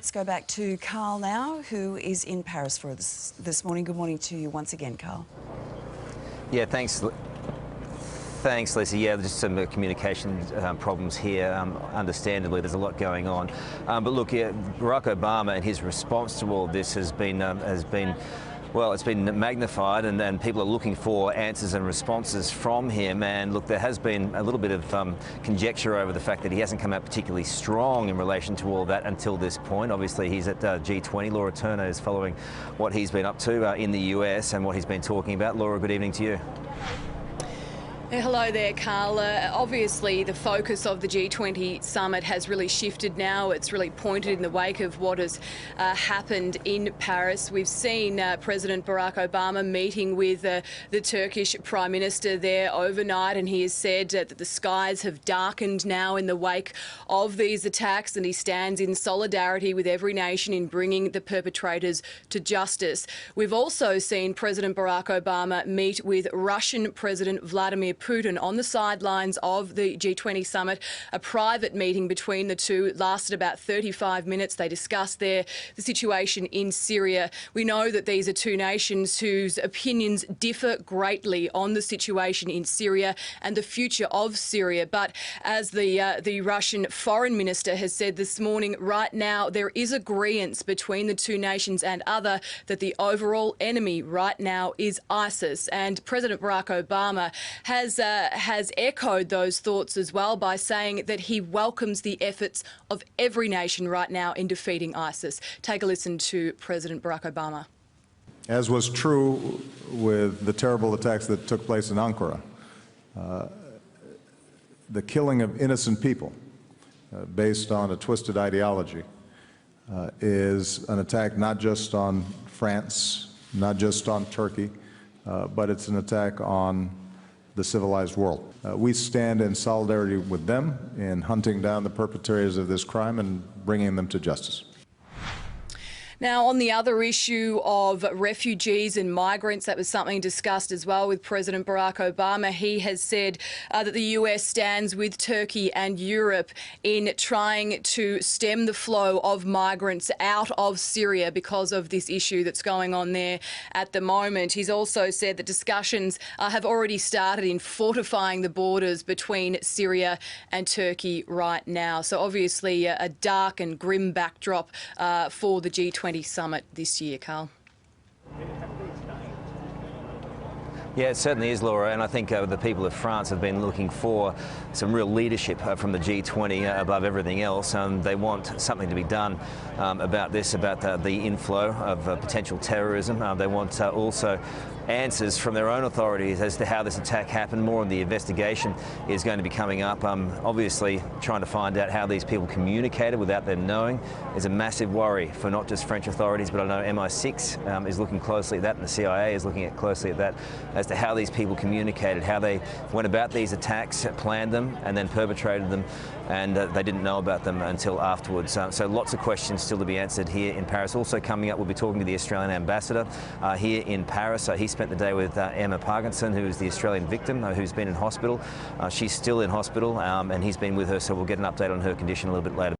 Let's go back to Carl now, who is in Paris for us this morning. Good morning to you once again, Carl. Yeah, thanks. Thanks, Lisa. Yeah, just some communication problems here. Understandably, there's a lot going on. But look, yeah, Barack Obama and his response to all this has been well, it's been magnified, and people are looking for answers and responses from him. And look, there has been a little bit of conjecture over the fact that he hasn't come out particularly strong in relation to all that until this point. Obviously, he's at G20. Laura Turner is following what he's been up to in the US and what he's been talking about. Laura, good evening to you. Hello there, Carl. Obviously, the focus of the G20 summit has really shifted now. It's really pointed in the wake of what has happened in Paris. We've seen President Barack Obama meeting with the Turkish Prime Minister there overnight, and he has said that the skies have darkened now in the wake of these attacks, and he stands in solidarity with every nation in bringing the perpetrators to justice. We've also seen President Barack Obama meet with Russian President Vladimir Putin on the sidelines of the G20 summit. A private meeting between the two lasted about 35 minutes. They discussed the situation in Syria. We know that these are two nations whose opinions differ greatly on the situation in Syria and the future of Syria. But as the Russian foreign minister has said this morning, right now there is agreement between the two nations and other that the overall enemy right now is ISIS. And President Barack Obama has echoed those thoughts as well by saying that he welcomes the efforts of every nation right now in defeating ISIS. Take a listen to President Barack Obama. As was true with the terrible attacks that took place in Ankara, the killing of innocent people based on a twisted ideology is an attack not just on France, not just on Turkey, but it's an attack on the civilized world. We stand in solidarity with them in hunting down the perpetrators of this crime and bringing them to justice. Now, on the other issue of refugees and migrants, that was something discussed as well with President Barack Obama. He has said that the US stands with Turkey and Europe in trying to stem the flow of migrants out of Syria because of this issue that's going on there at the moment. He's also said that discussions have already started in fortifying the borders between Syria and Turkey right now. So obviously a dark and grim backdrop for the G20 summit this year, Carl. Yeah, it certainly is, Laura, and I think the people of France have been looking for some real leadership from the G20 above everything else. They want something to be done about this, about the inflow of potential terrorism. They want also answers from their own authorities as to how this attack happened. More of the investigation is going to be coming up. Obviously, trying to find out how these people communicated without them knowing is a massive worry for not just French authorities, but I know MI6 is looking closely at that, and the CIA is looking closely at that, as to how these people communicated, how they went about these attacks, planned them, and then perpetrated them, and they didn't know about them until afterwards. So lots of questions still to be answered here in Paris. Also coming up, we'll be talking to the Australian ambassador here in Paris. He spent the day with Emma Parkinson, who is the Australian victim who's been in hospital. She's still in hospital, and he's been with her, so we'll get an update on her condition a little bit later.